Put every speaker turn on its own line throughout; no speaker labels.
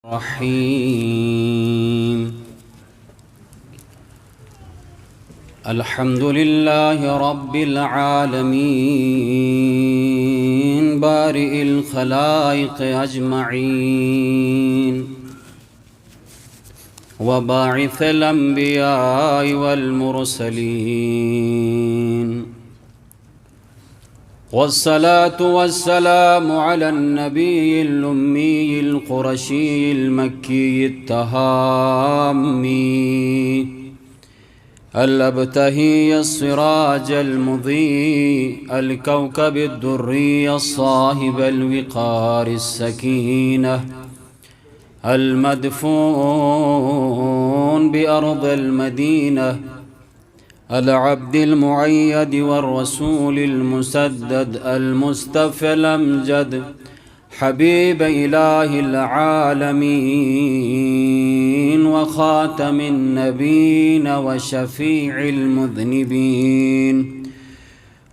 الرحيم الحمد لله رب العالمين بارئ الخلائق أجمعين وباعث الأنبياء والمرسلين والصلاة والسلام على النبي الأمي القرشي المكي التهامي الأبتهي السراج المضيء الكوكب الدري الصاحب الوقار السكينة المدفون بأرض المدينة العبد المؤيد والرسول المسدد المصطفى الأمجد حبيب إله العالمين وخاتم النبيين وشفيع المذنبين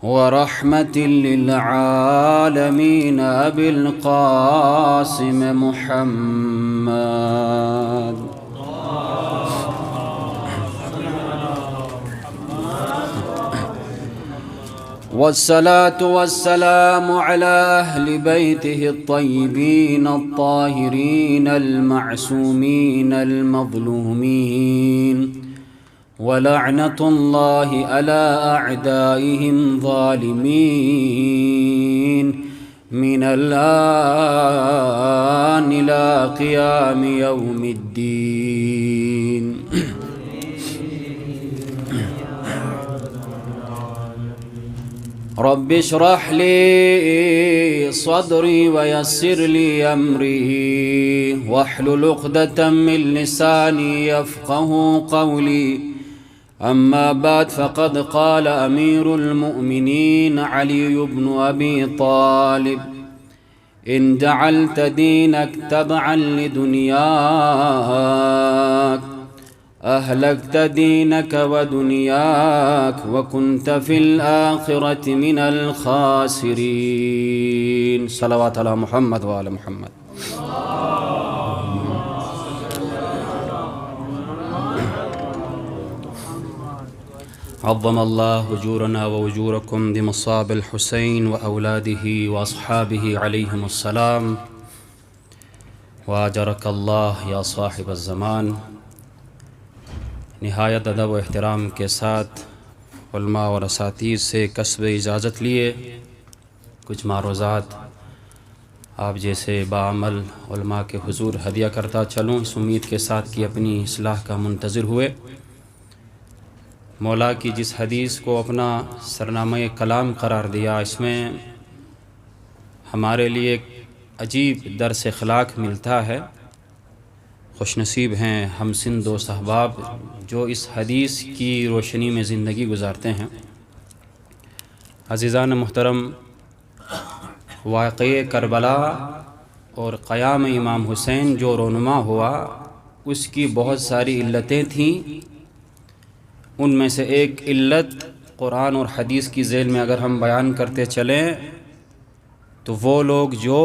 ورحمة للعالمين أبي القاسم محمد والصلاة والسلام على أهل بيته الطيبين الطاهرين المعصومين المظلومين ولعنة الله على أعدائهم ظالمين من الآن إلى قيام يوم الدين رب اشرح لي صدري ويسر لي أمري واحلل عقدة من لساني يفقه قولي أما بعد فقد قال أمير المؤمنين علي بن أبي طالب إن جعلت دينك تبعا لدنياك أهلكت دينك ودنياك وكنت في الآخرة من الخاسرين صلوات على محمد وعلى محمد عظم الله أجورنا وأجوركم بمصاب الحسين وأولاده وأصحابه عليهم السلام وأجرك الله يا صاحب الزمان. نہایت ادب و احترام کے ساتھ علماء اور اساتذہ سے کسب اجازت لیے کچھ معروضات آپ جیسے باعمل علماء کے حضور ہدیہ کرتا چلوں، اس امید کے ساتھ کہ اپنی اصلاح کا منتظر ہوئے. مولا کی جس حدیث کو اپنا سرنامہ کلام قرار دیا، اس میں ہمارے لیے ایک عجیب درس اخلاق ملتا ہے. خوش نصیب ہیں ہم سن دوست احباب جو اس حدیث کی روشنی میں زندگی گزارتے ہیں. عزیزان محترم، واقعہ کربلا اور قیام امام حسین جو رونما ہوا، اس کی بہت ساری علتیں تھیں. ان میں سے ایک علت قرآن اور حدیث کی ذیل میں اگر ہم بیان کرتے چلیں تو وہ لوگ جو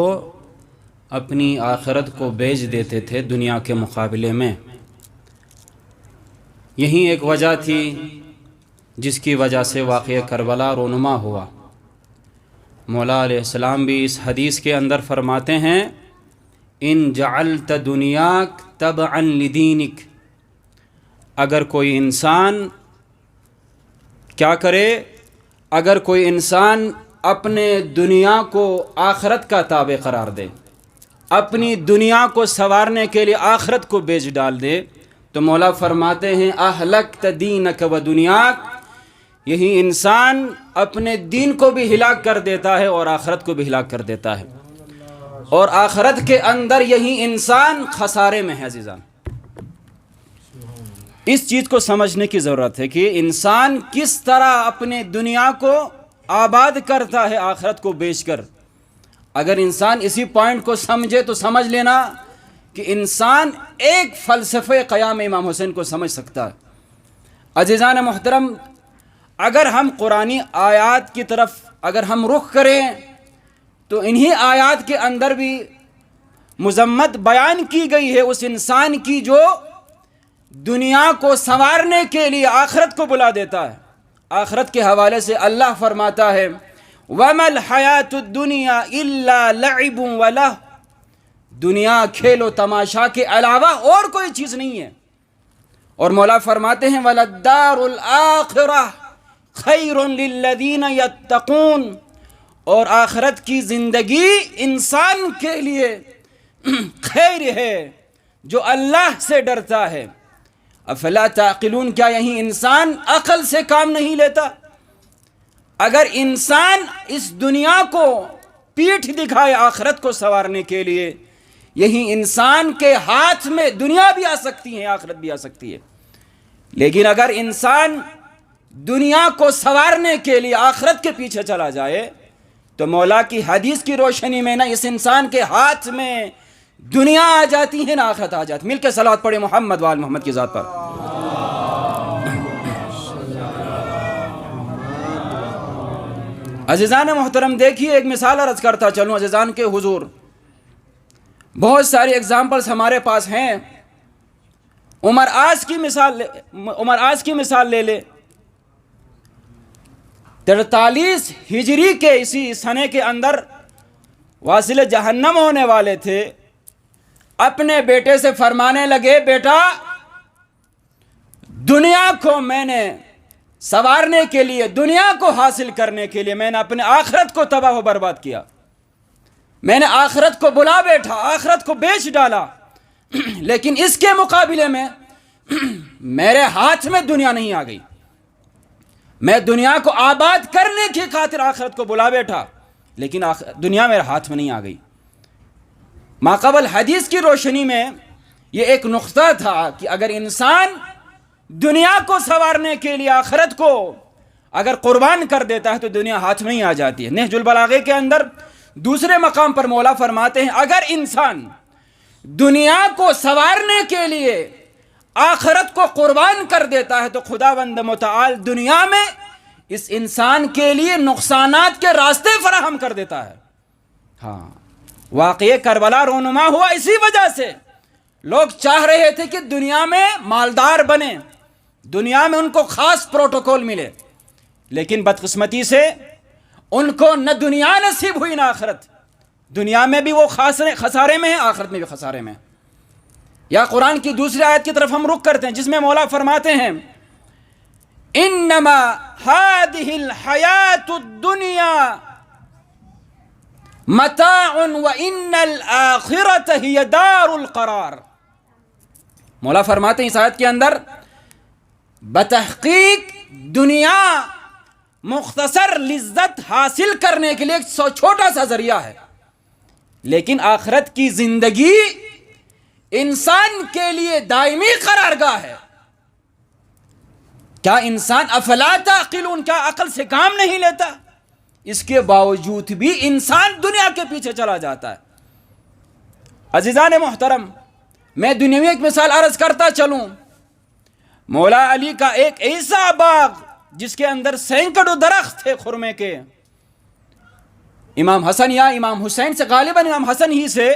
اپنی آخرت کو بیچ دیتے تھے دنیا کے مقابلے میں، یہی ایک وجہ تھی جس کی وجہ سے واقعہ کربلا رونما ہوا. مولا علیہ السلام بھی اس حدیث کے اندر فرماتے ہیں ان جعلت دنیاک تبعا لدینک، اگر کوئی انسان کیا کرے، اگر کوئی انسان اپنے دنیا کو آخرت کا تابع قرار دے، اپنی دنیا کو سنوارنے کے لیے آخرت کو بیچ ڈال دے، تو مولا فرماتے ہیں اہلکت دینک و دنیاک، یہی انسان اپنے دین کو بھی ہلاک کر دیتا ہے اور آخرت کو بھی ہلاک کر دیتا ہے، اور آخرت کے اندر یہی انسان خسارے میں ہے. عزیزان، اس چیز کو سمجھنے کی ضرورت ہے کہ انسان کس طرح اپنے دنیا کو آباد کرتا ہے آخرت کو بیچ کر. اگر انسان اسی پوائنٹ کو سمجھے تو سمجھ لینا کہ انسان ایک فلسفہ قیام امام حسین کو سمجھ سکتا ہے. عزیزان محترم، اگر ہم قرآنی آیات کی طرف اگر ہم رخ کریں تو انہی آیات کے اندر بھی مذمت بیان کی گئی ہے اس انسان کی جو دنیا کو سنوارنے کے لیے آخرت کو بلا دیتا ہے۔ آخرت کے حوالے سے اللہ فرماتا ہے وَمَا الْحَيَاةُ الدُّنْيَا إِلَّا لَعِبٌ وَلَهْوٌ، دنیا کھیل و تماشا کے علاوہ اور کوئی چیز نہیں ہے۔ اور مولا فرماتے ہیں وَلَلدَّارُ الْآخِرَةُ خَيْرٌ لِلَّذِينَ يَتَّقُونَ، اور آخرت کی زندگی انسان کے لیے خیر ہے جو اللہ سے ڈرتا ہے۔ افلا تعقلون، کیا یہی انسان عقل سے کام نہیں لیتا؟ اگر انسان اس دنیا کو پیٹھ دکھائے آخرت کو سنوارنے کے لیے، یہی انسان کے ہاتھ میں دنیا بھی آ سکتی ہے، آخرت بھی آ سکتی ہے۔ لیکن اگر انسان دنیا کو سنوارنے کے لیے آخرت کے پیچھے چلا جائے تو مولا کی حدیث کی روشنی میں نہ اس انسان کے ہاتھ میں دنیا آ جاتی ہے نہ آخرت آ جاتی۔ مل کے صلوات پڑھے محمد وآل محمد کی ذات پر۔ عزیزان محترم، دیکھیے ایک مثال عرض کرتا چلوں عزیزان کے حضور۔ بہت ساری اگزامپلز ہمارے پاس ہیں۔ عمر آج کی مثال لے لے۔ 43 ہجری کے اسی سنے کے اندر واصل جہنم ہونے والے تھے، اپنے بیٹے سے فرمانے لگے بیٹا دنیا کو میں نے سنوارنے کے لیے، دنیا کو حاصل کرنے کے لیے میں نے اپنے آخرت کو تباہ و برباد کیا، میں نے آخرت کو بلا بیٹھا، آخرت کو بیچ ڈالا، لیکن اس کے مقابلے میں میرے ہاتھ میں دنیا نہیں آ گئی۔ میں دنیا کو آباد کرنے کی خاطر آخرت کو بلا بیٹھا، لیکن دنیا میرے ہاتھ میں نہیں آ گئی۔ ماقبل حدیث کی روشنی میں یہ ایک نقطہ تھا کہ اگر انسان دنیا کو سنوارنے کے لیے آخرت کو اگر قربان کر دیتا ہے تو دنیا ہاتھ میں ہی آ جاتی ہے۔ نہج البلاغہ کے اندر دوسرے مقام پر مولا فرماتے ہیں اگر انسان دنیا کو سنوارنے کے لیے آخرت کو قربان کر دیتا ہے تو خداوند متعال دنیا میں اس انسان کے لیے نقصانات کے راستے فراہم کر دیتا ہے۔ ہاں، واقعہ کربلا رونما ہوا اسی وجہ سے۔ لوگ چاہ رہے تھے کہ دنیا میں مالدار بنے، دنیا میں ان کو خاص پروٹوکول ملے، لیکن بدقسمتی سے ان کو نہ دنیا نصیب ہوئی نہ آخرت۔ دنیا میں بھی وہ خسارے میں ہیں، آخرت میں بھی خسارے میں۔ یا قرآن کی دوسری آیت کی طرف ہم رخ کرتے ہیں جس میں مولا فرماتے ہیں انما هذه الحیات الدنیا متاع وان الآخرة هي دار القرار۔ مولا فرماتے ہیں اس آیت کے اندر بتحقیق دنیا مختصر لذت حاصل کرنے کے لیے ایک چھوٹا سا ذریعہ ہے، لیکن آخرت کی زندگی انسان کے لیے دائمی قرارگاہ ہے۔ کیا انسان افلا تعقلون، کیا عقل سے کام نہیں لیتا؟ اس کے باوجود بھی انسان دنیا کے پیچھے چلا جاتا ہے۔ عزیزان محترم، میں دنیاوی ایک مثال عرض کرتا چلوں۔ مولا علی کا ایک ایسا باغ جس کے اندر سینکڑوں درخت تھے خرمے کے، امام حسن یا امام حسین سے، غالباً امام حسن ہی سے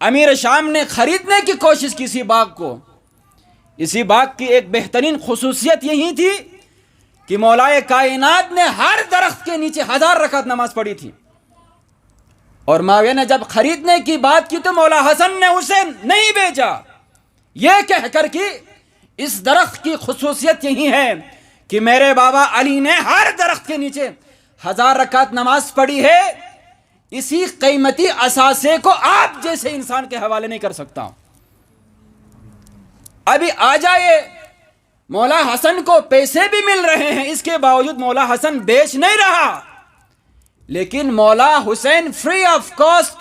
امیر شام نے خریدنے کی کوشش کی اسی باغ کو۔ اسی باغ کی ایک بہترین خصوصیت یہی تھی کہ مولا کائنات نے ہر درخت کے نیچے 1000 رکعت نماز پڑھی تھی، اور معاویہ نے جب خریدنے کی بات کی تو مولا حسن نے اسے نہیں بیچا، یہ کہہ کر کہ اس درخت کی خصوصیت یہی ہے کہ میرے بابا علی نے ہر درخت کے نیچے 1000 رکعت نماز پڑھی ہے، اسی قیمتی اثاثے کو آپ جیسے انسان کے حوالے نہیں کر سکتا۔ ابھی آ جائے، مولا حسن کو پیسے بھی مل رہے ہیں، اس کے باوجود مولا حسن بیچ نہیں رہا، لیکن مولا حسین فری آف کاسٹ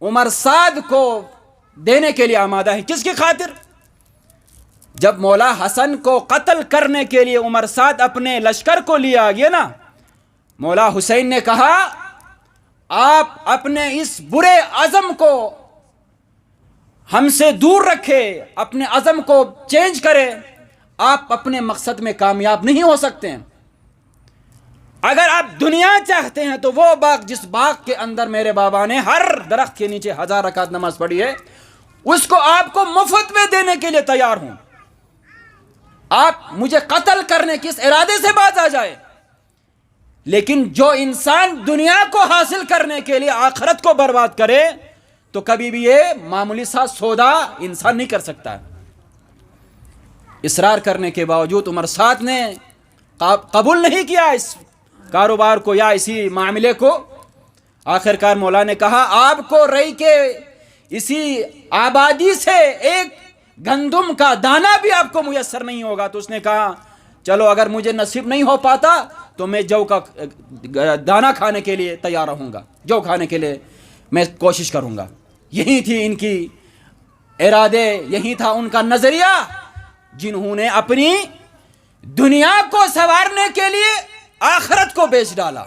عمر سعد کو دینے کے لیے آمادہ ہے۔ کس کی خاطر؟ جب مولا حسن کو قتل کرنے کے لیے عمر سعد اپنے لشکر کو لے آ گیا نا، مولا حسین نے کہا آپ اپنے اس برے عزم کو ہم سے دور رکھے، اپنے عزم کو چینج کرے، آپ اپنے مقصد میں کامیاب نہیں ہو سکتے ہیں۔ اگر آپ دنیا چاہتے ہیں تو وہ باغ جس باغ کے اندر میرے بابا نے ہر درخت کے نیچے 1000 رکعت نماز پڑھی ہے، اس کو آپ کو مفت میں دینے کے لیے تیار ہوں۔ آپ مجھے قتل کرنے کے اس ارادے سے باز آ جائے، لیکن جو انسان دنیا کو حاصل کرنے کے لیے آخرت کو برباد کرے تو کبھی بھی یہ معمولی سا سودا انسان نہیں کر سکتا۔ اصرار کرنے کے باوجود عمر سعد نے قبول نہیں کیا اس کاروبار کو یا اسی معاملے کو۔ آخر کار مولا نے کہا آپ کو رئی کے اسی آبادی سے ایک گندم کا دانہ بھی آپ کو میسر نہیں ہوگا، تو اس نے کہا چلو اگر مجھے نصیب نہیں ہو پاتا تو میں جو کا دانہ کھانے کے لیے تیار رہوں گا، جو کھانے کے لیے میں کوشش کروں گا۔ یہی تھی ان کی ارادے، یہی تھا ان کا نظریہ، جنہوں نے اپنی دنیا کو سنوارنے کے لیے آخرت کو بیچ ڈالا،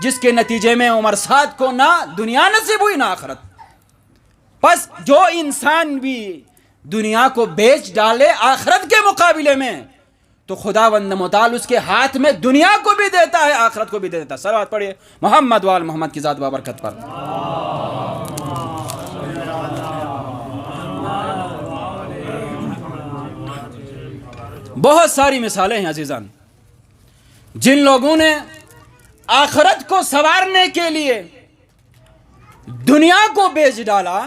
جس کے نتیجے میں عمر سعد کو نہ دنیا نصیب ہوئی نہ آخرت۔ بس جو انسان بھی دنیا کو بیچ ڈالے آخرت کے مقابلے میں، تو خداوند متعال اس کے ہاتھ میں دنیا کو بھی دیتا ہے، آخرت کو بھی دیتا ہے۔ صلوات پڑھیے محمد وآل محمد کی ذات بابرکت پر۔ بہت ساری مثالیں ہیں عزیزان، جن لوگوں نے آخرت کو سنوارنے کے لیے دنیا کو بیچ ڈالا۔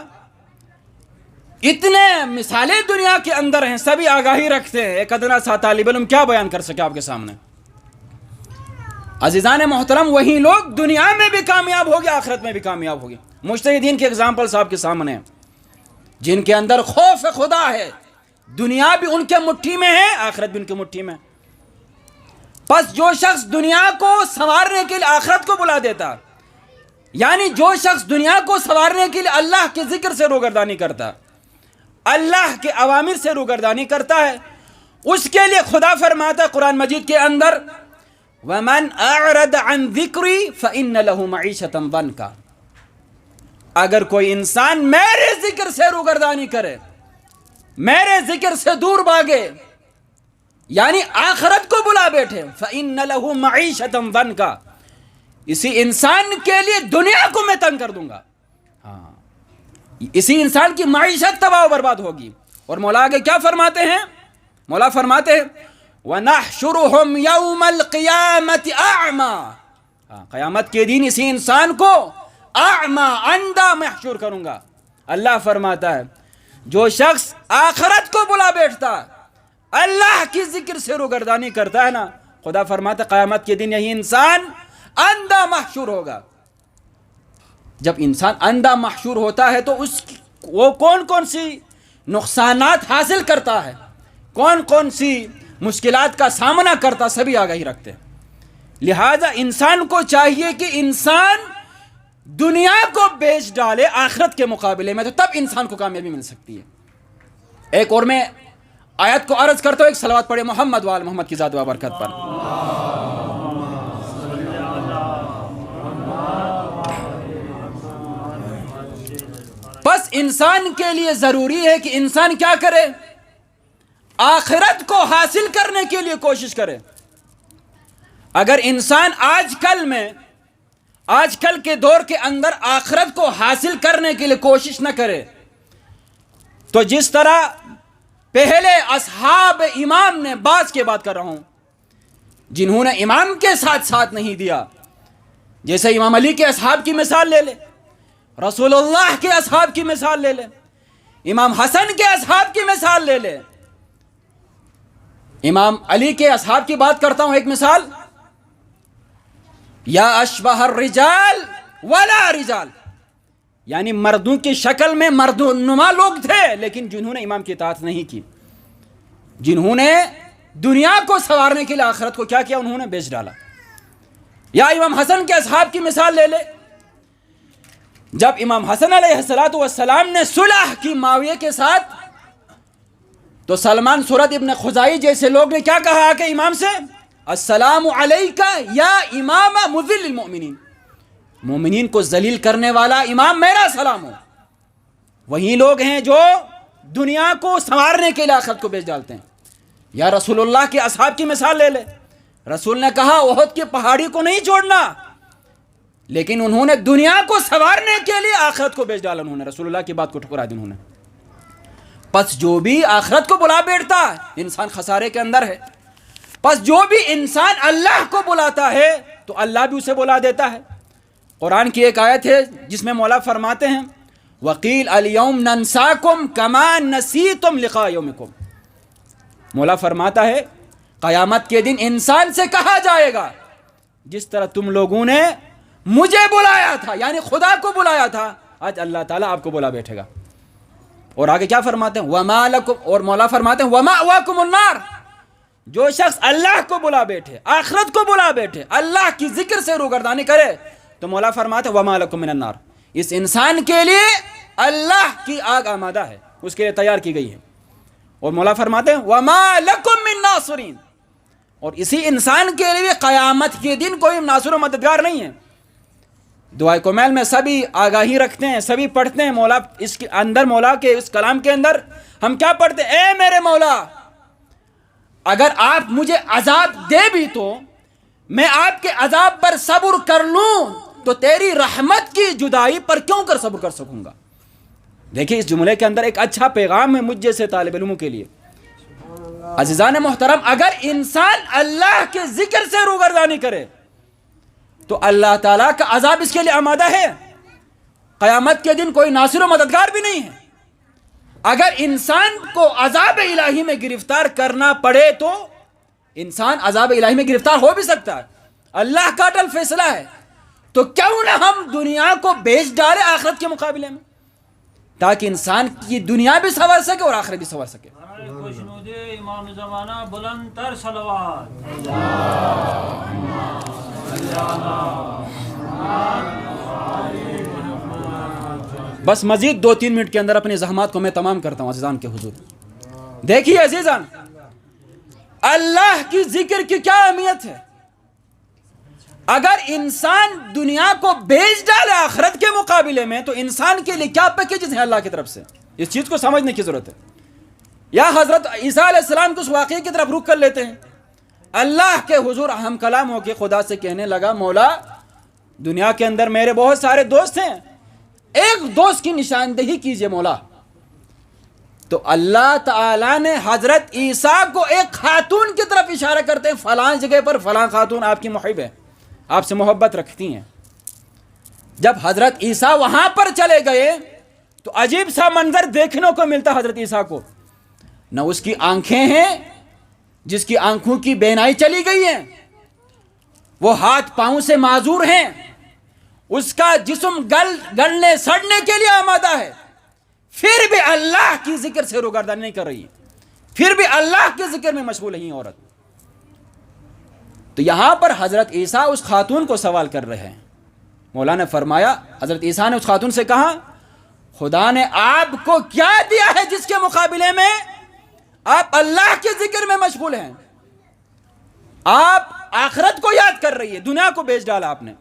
اتنے مثالیں دنیا کے اندر ہیں، سبھی آگاہی رکھتے ہیں، ایک ادنا سا طالب علم کیا بیان کر سکے آپ کے سامنے؟ عزیزان محترم، وہی لوگ دنیا میں بھی کامیاب ہو گئے، آخرت میں بھی کامیاب ہو گئے۔ مجتہدین کے اگزامپلز آپ کے سامنے ہیں، جن کے اندر خوف خدا ہے، دنیا بھی ان کے مٹھی میں ہے، آخرت بھی ان کے مٹھی میں۔ پس جو شخص دنیا کو سنوارنے کے لیے آخرت کو بلا دیتا، یعنی جو شخص دنیا کو سنوارنے کے لیے اللہ کے ذکر سے روگردانی کرتا، اللہ کے اوامر سے روگردانی کرتا ہے، اس کے لیے خدا فرماتا ہے قرآن مجید کے اندر وَمَنْ أَعْرَضَ عَنْ ذِكْرِي فَإِنَّ لَهُ مَعِيشَةً ضَنْكَ۔ اگر کوئی انسان میرے ذکر سے روگردانی کرے، میرے ذکر سے دور بھاگے، یعنی آخرت کو بلا بیٹھے، فَإِنَّ لَهُ مَعِيشَةً ضَنْكَ، اسی انسان کے لیے دنیا کو میں تنگ کر دوں گا، اسی انسان کی معیشت تباہ و برباد ہوگی۔ اور مولا آگے کیا فرماتے ہیں؟ مولا فرماتے ہیں وَنَحْشُرُهُمْ يَوْمَ الْقِيَامَةِ أَعْمَى، قیامت کے دن اسی انسان کو اعمى، اندھا محشور کروں گا۔ اللہ فرماتا ہے جو شخص آخرت کو بلا بیٹھتا، اللہ کی ذکر سے روگردانی کرتا ہے نا، خدا فرماتا ہے قیامت کے دن یہی انسان اندھا محشور ہوگا۔ جب انسان اندھا محشور ہوتا ہے تو وہ کون کون سی نقصانات حاصل کرتا ہے، کون کون سی مشکلات کا سامنا کرتا، سبھی آگاہی رکھتے ہیں۔ لہذا انسان کو چاہیے کہ انسان دنیا کو بیچ ڈالے آخرت کے مقابلے میں، تو تب انسان کو کامیابی مل سکتی ہے۔ ایک اور میں آیت کو عرض کرتا ہوں، ایک صلوات پڑھے محمد وآل محمد کی ذات و برکت پر۔ بس انسان کے لیے ضروری ہے کہ انسان کیا کرے؟ آخرت کو حاصل کرنے کے لیے کوشش کرے۔ اگر انسان آج کل کے دور کے اندر آخرت کو حاصل کرنے کے لیے کوشش نہ کرے، تو جس طرح پہلے اصحاب امام نے، بعض کے بات کر رہا ہوں، جنہوں نے امام کے ساتھ نہیں دیا، جیسے امام علی کے اصحاب کی مثال لے لے، رسول اللہ کے اصحاب کی مثال لے لے، امام حسن کے اصحاب کی مثال لے لے۔ امام علی کے اصحاب کی بات کرتا ہوں، ایک مثال، یا اشبہ الرجال ولا رجال، یعنی مردوں کی شکل میں مردنما لوگ تھے، لیکن جنہوں نے امام کی اطاعت نہیں کی، جنہوں نے دنیا کو سنوارنے کے لیے آخرت کو کیا کیا، انہوں نے بیچ ڈالا۔ یا امام حسن کے اصحاب کی مثال لے لے، جب امام حسن علیہ السلام نے صلح کی معاویہ کے ساتھ، تو سلمان سورد ابن خزائی جیسے لوگ نے کیا کہا کہ امام سے، السلام علیکہ یا امام مذل المؤمنین، مومنین کو ذلیل کرنے والا امام میرا سلام ہو۔ وہی لوگ ہیں جو دنیا کو سنوارنے کے لیے آخرت کو بیچ ڈالتے ہیں۔ یا رسول اللہ کے اصحاب کی مثال لے لے، رسول نے کہا احد کی پہاڑی کو نہیں چھوڑنا، لیکن انہوں نے دنیا کو سنوارنے کے لیے آخرت کو بیچ ڈالا. انہوں نے رسول اللہ کی بات کو ٹھکرا دی انہوں نے. پس جو بھی آخرت کو بلا بیٹھتا ہے انسان خسارے کے اندر ہے. پس جو بھی انسان اللہ کو بلاتا ہے تو اللہ بھی اسے بلا دیتا ہے. قرآن کی ایک آیت ہے جس میں مولا فرماتے ہیں وَقِيلَ الْيَوْمْ نَنْسَاكُمْ كَمَا نَسِيتُمْ لِقَاءَ يَوْمِكُمْ. مولا فرماتا ہے قیامت کے دن انسان سے کہا جائے گا جس طرح تم لوگوں نے مجھے بلایا تھا، یعنی خدا کو بلایا تھا، آج اللہ تعالیٰ آپ کو بلا بیٹھے گا. اور آگے کیا فرماتے ہیں وَمَا لَكُمْ، اور مولا فرماتے ہیں وَمَأْوَاكُمُ النَّارُ. جو شخص اللہ کو بلا بیٹھے، آخرت کو بلا بیٹھے، اللہ کی ذکر سے روگردانی کرے تو مولا فرماتے ہیں وَمَا لَكُمْ مِنَ النَّارِ. اس انسان کے لیے اللہ کی آگ آمادہ ہے، اس کے لیے تیار کی گئی ہے. اور مولا فرماتے ہیں وَمَا لَكُمْ مِن نَاصِرِينَ. اور اسی انسان کے لیے قیامت کے دن کوئی ناصر و مددگار نہیں ہے. دعائے کمیل میں سبھی آگاہی رکھتے ہیں، سبھی پڑھتے ہیں. مولا اس کے اندر، مولا کے اس کلام کے اندر ہم کیا پڑھتے ہیں؟ اے میرے مولا، اگر آپ مجھے عذاب دے بھی تو میں آپ کے عذاب پر صبر کر لوں تو تیری رحمت کی جدائی پر کیوں کر صبر کر سکوں گا. دیکھیں اس جملے کے اندر ایک اچھا پیغام ہے مجھ جیسے طالب علموں کے لیے. عزیزان محترم، اگر انسان اللہ کے ذکر سے روگردانی کرے تو اللہ تعالیٰ کا عذاب اس کے لیے آمادہ ہے. قیامت کے دن کوئی ناصر و مددگار بھی نہیں ہے. اگر انسان کو عذاب الہی میں گرفتار کرنا پڑے تو انسان عذاب الہی میں گرفتار ہو بھی سکتا ہے، اللہ کا اٹل فیصلہ ہے. تو کیوں نہ ہم دنیا کو بیچ ڈالے آخرت کے مقابلے میں، تاکہ انسان کی دنیا بھی سنور سکے اور آخرت بھی سنور سکے.
امام زمانہ بلند تر صلوات.
بس مزید 2-3 منٹ کے اندر اپنی زحمات کو میں تمام کرتا ہوں عزیزان کے حضور. دیکھیے عزیزان، اللہ کی ذکر کی کیا اہمیت ہے. اگر انسان دنیا کو بیچ ڈالے آخرت کے مقابلے میں تو انسان کے لیے کیا پیکیجز ہیں اللہ کی طرف سے، اس چیز کو سمجھنے کی ضرورت ہے. یا حضرت عیسیٰ علیہ السلام کو اس واقعے کی طرف رخ کر لیتے ہیں. اللہ کے حضور ہم کلام ہو کے خدا سے کہنے لگا مولا دنیا کے اندر میرے بہت سارے دوست ہیں، ایک دوست کی نشاندہی کیجئے مولا. تو اللہ تعالیٰ نے حضرت عیسیٰ کو ایک خاتون کی طرف اشارہ کرتے ہیں، فلاں جگہ پر فلاں خاتون آپ کی محب ہے، آپ سے محبت رکھتی ہیں. جب حضرت عیسیٰ وہاں پر چلے گئے تو عجیب سا منظر دیکھنے کو ملتا. حضرت عیسیٰ کو نہ اس کی آنکھیں ہیں جس کی آنکھوں کی بینائی چلی گئی ہے، وہ ہاتھ پاؤں سے معذور ہیں، اس کا جسم گلنے سڑنے کے لیے آمادہ ہے، پھر بھی اللہ کی ذکر سے روگردانی نہیں کر رہی، پھر بھی اللہ کے ذکر میں مشغول نہیں عورت. تو یہاں پر حضرت عیسیٰ اس خاتون کو سوال کر رہے ہیں. مولا نے فرمایا، حضرت عیسیٰ نے اس خاتون سے کہا خدا نے آپ کو کیا دیا ہے جس کے مقابلے میں آپ اللہ کے ذکر میں مشغول ہیں، آپ آخرت کو یاد کر رہی ہے، دنیا کو بیچ ڈالا آپ نے.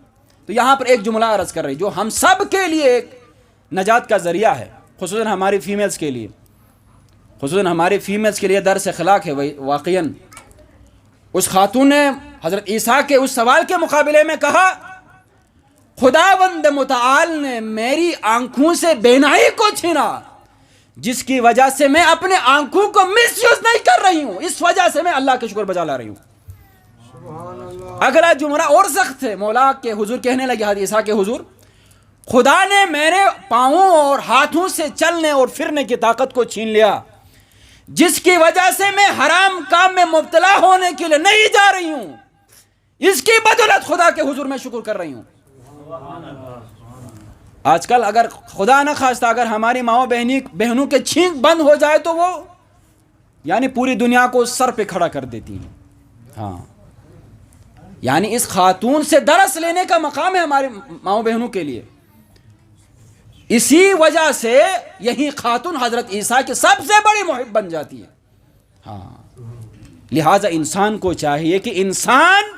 تو یہاں پر ایک جملہ عرض کر رہی جو ہم سب کے لیے ایک نجات کا ذریعہ ہے، خصوصاً ہماری فیمیلز کے لیے، خصوصاً ہماری فیمیلز کے لیے درس اخلاق ہے. واقعاً اس خاتون نے حضرت عیسیٰ کے اس سوال کے مقابلے میں کہا خداوند متعال نے میری آنکھوں سے بینائی کو چھینا، جس کی وجہ سے میں اپنے آنکھوں کو مس یوز نہیں کر رہی ہوں، اس وجہ سے میں اللہ کے شکر بجا لا رہی ہوں. اگلا جملہ اور سخت ہے. مولا کے حضور کہنے لگے حضرت عیسیٰ کے حضور خدا نے میرے پاؤں اور ہاتھوں سے چلنے اور پھرنے کی طاقت کو چھین لیا، جس کی وجہ سے میں حرام کام میں مبتلا ہونے کے لیے نہیں جا رہی ہوں، اس کی بدولت خدا کے حضور میں شکر کر رہی ہوں. آج کل اگر خدا نہ خواستہ اگر ہماری ماؤں بہنوں کے چھینک بند ہو جائے تو وہ یعنی پوری دنیا کو سر پہ کھڑا کر دیتی ہیں. ہاں، یعنی اس خاتون سے درس لینے کا مقام ہے ہمارے ماؤں بہنوں کے لیے. اسی وجہ سے یہی خاتون حضرت عیسیٰ کی سب سے بڑی محب بن جاتی ہے. ہاں، لہٰذا انسان کو چاہیے کہ انسان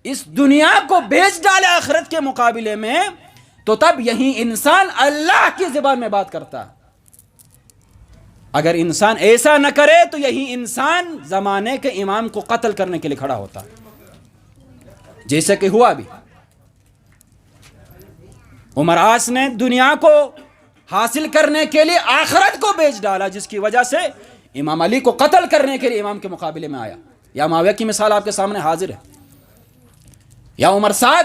اس دنیا کو بیچ ڈالے آخرت کے مقابلے میں، تو تب یہی انسان اللہ کی زبان میں بات کرتا. اگر انسان ایسا نہ کرے تو یہی انسان زمانے کے امام کو قتل کرنے کے لیے کھڑا ہوتا. جیسے کہ ہوا بھی، عمر آس نے دنیا کو حاصل کرنے کے لیے آخرت کو بیچ ڈالا، جس کی وجہ سے امام علی کو قتل کرنے کے لیے امام کے مقابلے میں آیا۔ یا معاویہ کی مثال آپ کے سامنے حاضر ہے، یا عمر سعد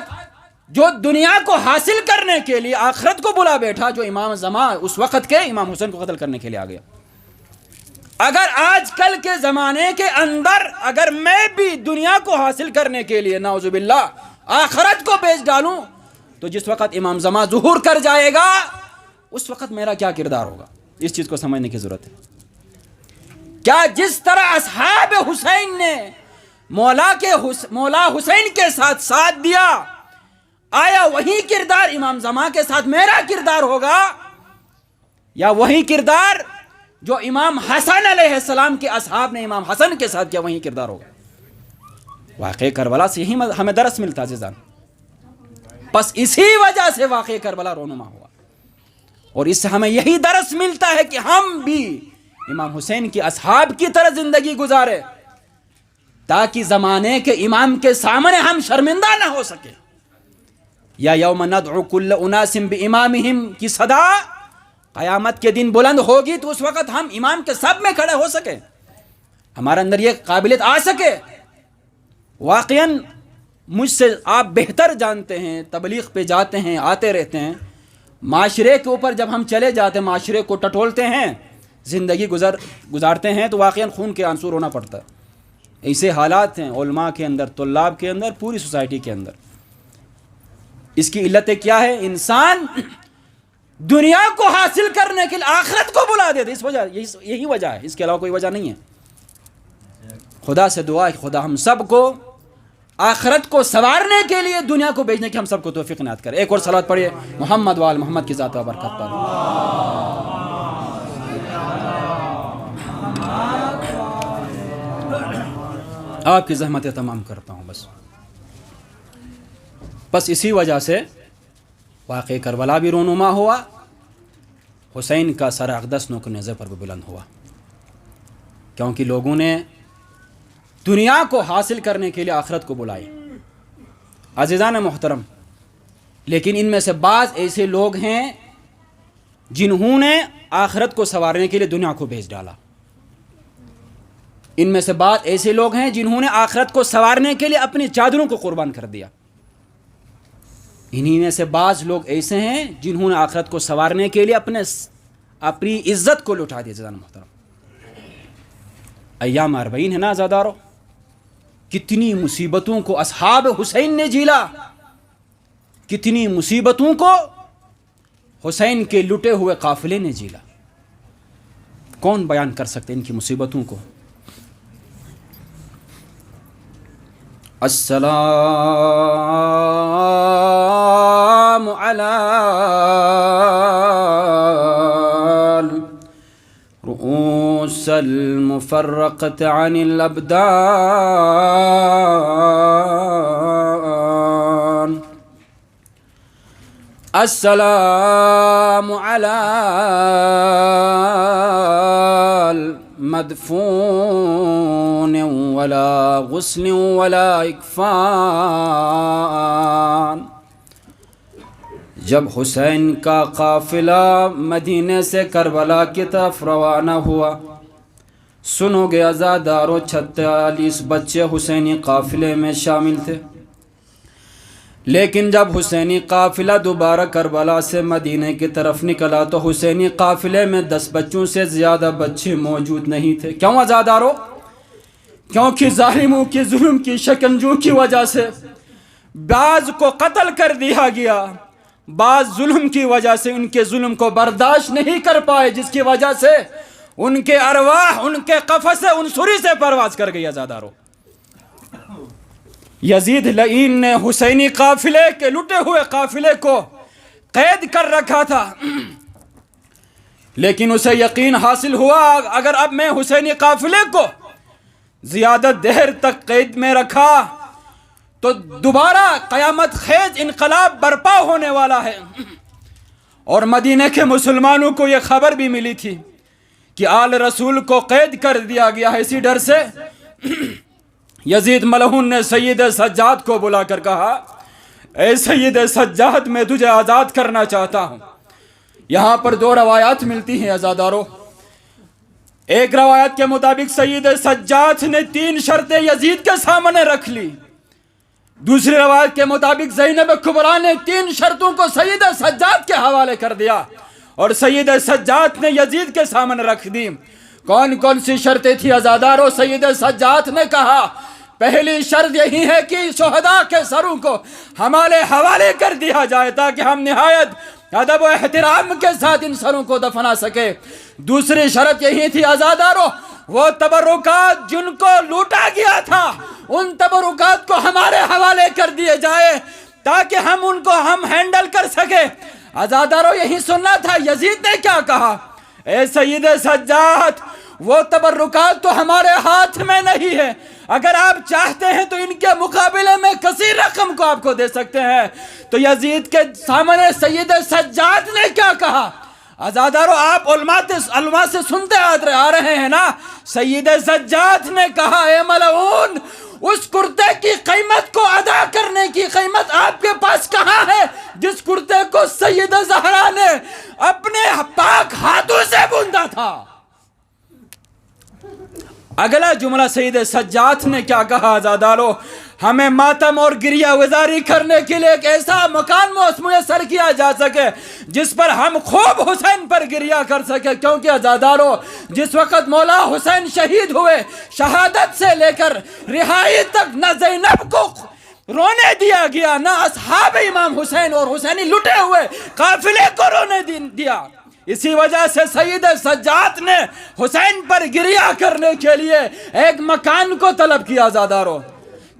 جو دنیا کو حاصل کرنے کے لیے آخرت کو بلا بیٹھا، جو امام زمان اس وقت کے امام حسین کو قتل کرنے کے لیے آ گیا۔ اگر آج کل کے زمانے کے اندر اگر میں بھی دنیا کو حاصل کرنے کے لیے نعوذ باللہ آخرت کو بیچ ڈالوں تو جس وقت امام زمان ظہور کر جائے گا اس وقت میرا کیا کردار ہوگا، اس چیز کو سمجھنے کی ضرورت ہے۔ کیا جس طرح اصحاب حسین نے مولا حسین کے ساتھ دیا، آیا وہی کردار امام زمان کے ساتھ میرا کردار ہوگا، یا وہی کردار جو امام حسن علیہ السلام کے اصحاب نے امام حسن کے ساتھ کیا وہی کردار ہوگا؟ واقعہ کربلا سے یہی ہمیں درس ملتا ہے عزیزان۔ بس اسی وجہ سے واقعہ کربلا رونما ہوا، اور اس سے ہمیں یہی درس ملتا ہے کہ ہم بھی امام حسین کی اصحاب کی طرح زندگی گزارے، تاکہ زمانے کے امام کے سامنے ہم شرمندہ نہ ہو سکے۔ یا یوم ندعو کل اناس بامامہم کی صدا قیامت کے دن بلند ہوگی تو اس وقت ہم امام کے سب میں کھڑے ہو سکے، ہمارے اندر یہ قابلیت آ سکے۔ واقعاً مجھ سے آپ بہتر جانتے ہیں، تبلیغ پہ جاتے ہیں، آتے رہتے ہیں، معاشرے کے اوپر جب ہم چلے جاتے ہیں، معاشرے کو ٹٹولتے ہیں، زندگی گزارتے ہیں تو واقعاً خون کے آنسو رونا پڑتا ہے۔ ایسے حالات ہیں علماء کے اندر، طلاب کے اندر، پوری سوسائٹی کے اندر۔ اس کی علتیں کیا ہے؟ انسان دنیا کو حاصل کرنے کے لیے آخرت کو بلا دیتے، اس وجہ یہی وجہ ہے، اس کے علاوہ کوئی وجہ نہیں ہے۔ خدا سے دعا ہے کہ خدا ہم سب کو آخرت کو سنوارنے کے لیے دنیا کو بیچنے کی ہم سب کو توفیق عنایت کرے۔ ایک اور صلوات پڑھیے محمد وآل محمد کی ذات و برکت پر۔ آپ کی زحمتیں تمام کرتا ہوں۔ بس اسی وجہ سے واقعہ کربلا بھی رونما ہوا، حسین کا سر اقدس نوک نیزے پر بھی بلند ہوا، کیونکہ لوگوں نے دنیا کو حاصل کرنے کے لیے آخرت کو بلائی۔ عزیزان محترم، لیکن ان میں سے بعض ایسے لوگ ہیں جنہوں نے آخرت کو سنوارنے کے لیے دنیا کو بیچ ڈالا۔ ان میں سے بعض ایسے لوگ ہیں جنہوں نے آخرت کو سنوارنے کے لیے اپنی چادروں کو قربان کر دیا۔ انہی میں سے بعض لوگ ایسے ہیں جنہوں نے آخرت کو سنوارنے کے لیے اپنی عزت کو لٹا دیا۔ عزیزان محترم، ایام 40 ہے نا عزادارو، کتنی مصیبتوں کو اصحاب حسین نے جھیلا، کتنی مصیبتوں کو حسین کے لٹے ہوئے قافلے نے جھیلا۔ کون بیان کر سکتے ان کی مصیبتوں کو؟ السلام علی رؤوس المفرقة عن الابدان، السلام علی مدفون ولا غسل ولا اکفان۔ جب حسین کا قافلہ مدینے سے کربلا کی طرف روانہ ہوا، سنو گے عزادارو 46 بچے حسینی قافلے میں شامل تھے، لیکن جب حسینی قافلہ دوبارہ کربلا سے مدینے کی طرف نکلا تو حسینی قافلے میں 10 بچوں سے زیادہ بچے موجود نہیں تھے۔ کیوں عزادارو؟ کیونکہ ظالموں کے ظلم کی شکنجوں کی وجہ سے بعض کو قتل کر دیا گیا، بعض ظلم کی وجہ سے ان کے ظلم کو برداشت نہیں کر پائے، جس کی وجہ سے ان کے ارواح ان کے قفس عنصری سے پرواز کر گئی۔ عزادارو، یزید لعین نے حسینی قافلے کے لٹے ہوئے قافلے کو قید کر رکھا تھا، لیکن اسے یقین حاصل ہوا اگر اب میں حسینی قافلے کو زیادہ دیر تک قید میں رکھا تو دوبارہ قیامت خیز انقلاب برپا ہونے والا ہے۔ اور مدینہ کے مسلمانوں کو یہ خبر بھی ملی تھی کہ آل رسول کو قید کر دیا گیا ہے، اسی ڈر سے یزید ملعون نے سید سجاد کو بلا کر کہا اے سید سجاد میں تجھے آزاد کرنا چاہتا ہوں۔ یہاں پر دو روایات ملتی ہیں عزادارو۔ ایک روایت کے مطابق سید سجاد نے 3 شرطیں یزید کے سامنے رکھ لی، دوسری روایت کے مطابق زینب کبریٰ نے 3 شرطوں کو سید سجاد کے حوالے کر دیا اور سید سجاد نے یزید کے سامنے رکھ دی۔ کون کون سی شرطیں تھی عزادارو؟ سید سجاد نے کہا پہلی شرط یہی ہے کہ شہداء کے سروں کو ہمارے حوالے کر دیا جائے تاکہ ہم نہایت ادب و احترام کے ساتھ ان سروں کو دفنا سکے۔ دوسری شرط یہی تھی عزادارو، وہ تبرکات جن کو لوٹا گیا تھا ان تبرکات کو ہمارے حوالے کر دیے جائے تاکہ ہم ان کو ہینڈل کر سکے۔ عزادارو یہی سننا تھا۔ یزید نے کیا کہا؟ اے سید سجاد، وہ تبرکات تو ہمارے ہاتھ میں نہیں ہے، اگر آپ چاہتے ہیں تو ان کے مقابلے میں کثیر رقم کو آپ کو دے سکتے ہیں۔ تو یزید کے سامنے سید سجاد نے کیا کہا؟ عزادارو آپ علماء سے سنتے آ رہے ہیں نا۔ سید سجاد نے کہا اے ملعون، اس کرتے کی قیمت کو ادا کرنے کی قیمت آپ کے پاس کہاں ہے جس کرتے کو سید زہرا نے اپنے پاک ہاتھوں سے بوندا تھا؟ اگلا جملہ سید سجاد نے کیا کہا عزادارو؟ ہمیں ماتم اور گریہ وزاری کرنے کے لیے ایک ایسا مکان میسر کیا جا سکے جس پر ہم خوب حسین پر گریہ کر سکے، کیونکہ عزادارو جس وقت مولا حسین شہید ہوئے، شہادت سے لے کر رہائی تک نہ زینب کو رونے دیا گیا، نہ اصحاب امام حسین اور حسینی لٹے ہوئے قافلے کو رونے دیا۔ اسی وجہ سے سید سجاد نے حسین پر گریہ کرنے کے لیے ایک مکان کو طلب کیا عزادارو۔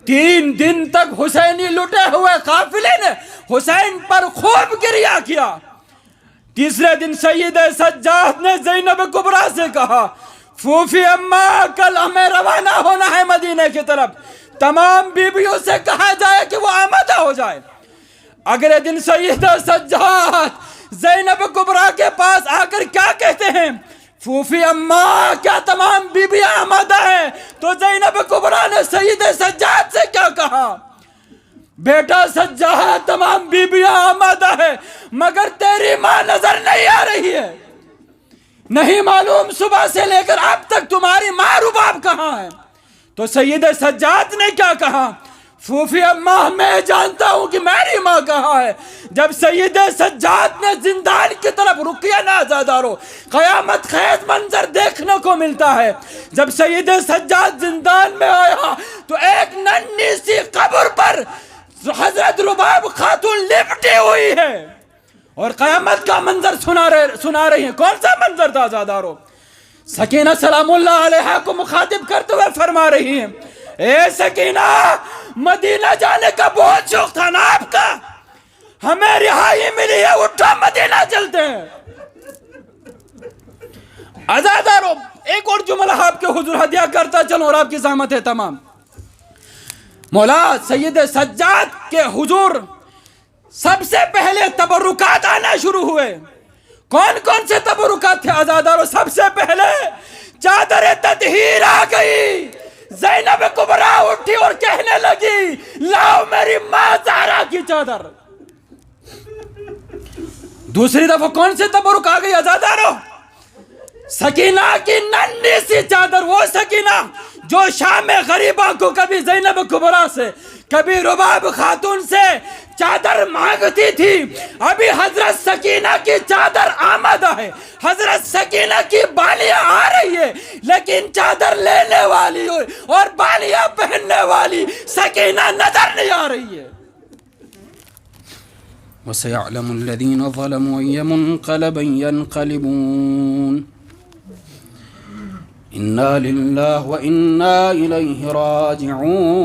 3 دن تک حسینی لٹے ہوئے قافلے نے حسین پر خوب گریہ کیا۔ تیسرے دن سید سجاد نے زینب کبریٰ سے کہا پھوپھی اماں کل ہمیں روانہ ہونا ہے مدینے کی طرف، تمام بیویوں سے کہا جائے کہ وہ آمادہ ہو جائے۔ اگلے دن سید سجاد زینب کبریٰ کے پاس آ کر کیا کہتے ہیں؟ پھوپھی اماں کیا تمام بیویاں آمادہ ہیں؟ تو زینب کبریٰ نے سید سجاد سے کیا کہا؟ بیٹا سجاد تمام بیویاں آمادہ ہیں مگر تیری ماں نظر نہیں آ رہی ہے، نہیں معلوم صبح سے لے کر اب تک تمہاری ماں رباب کہاں ہے؟ تو سید سجاد نے کیا کہا؟ پھوپھی اماں میں جانتا ہوں کہ میری ماں کہاں ہے۔ جب سید سجاد نے زندان کی طرف رکیا نا عزادارو، قیامت خیز منظر دیکھنے کو ملتا ہے۔ جب سید سجاد زندان میں آیا تو ایک ننھی سی قبر پر حضرت رباب خاتون لپٹی ہوئی ہے اور قیامت کا منظر سنا رہی ہیں۔ کون سا منظر تھا عزادارو؟ سکینہ سلام اللہ علیہا کو مخاطب کرتے ہوئے فرما رہی ہیں اے سکینہ، مدینہ جانے کا بہت شوق تھا نا آپ کا، ہمیں رہائی ملی ہے، اٹھا مدینہ چلتے ہیں۔ عزادارو ایک اور جملہ آپ کے حضور ہدیہ کرتا چلو اور آپ کی زحمت ہے تمام۔ مولا سید سجاد کے حضور سب سے پہلے تبرکات آنا شروع ہوئے۔ کون کون سے تبرکات تھے عزادارو؟ سب سے پہلے چادر تطہیر آ گئی۔ زینب کبریٰ اٹھی اور کہنے لگی لاؤ میری ماں زہرا کی چادر۔ دوسری دفعہ کون سے تبرک آ گئی عزادارو؟ سکینہ کی ننھی سی چادر، وہ سکینہ جو شام غریبہ کو کبھی زینب کبریٰ سے کبھی رباب خاتون سے چادر مانگتی تھی، ابھی حضرت سکینہ کی چادر آمادہ ہے، حضرت سکینہ کی بالیاں آ رہی ہے، لیکن چادر لینے والی اور بالیاں پہننے والی سکینہ نظر نہیں آ رہی ہے۔
وَسَيَعْلَمُ الَّذِينَ ظَلَمُوا أَيَّ مُنقَلَبٍ يَنقَلِبُونَ إِنَّا لِلَّهِ وَإِنَّا إِلَيْهِ رَاجِعُونَ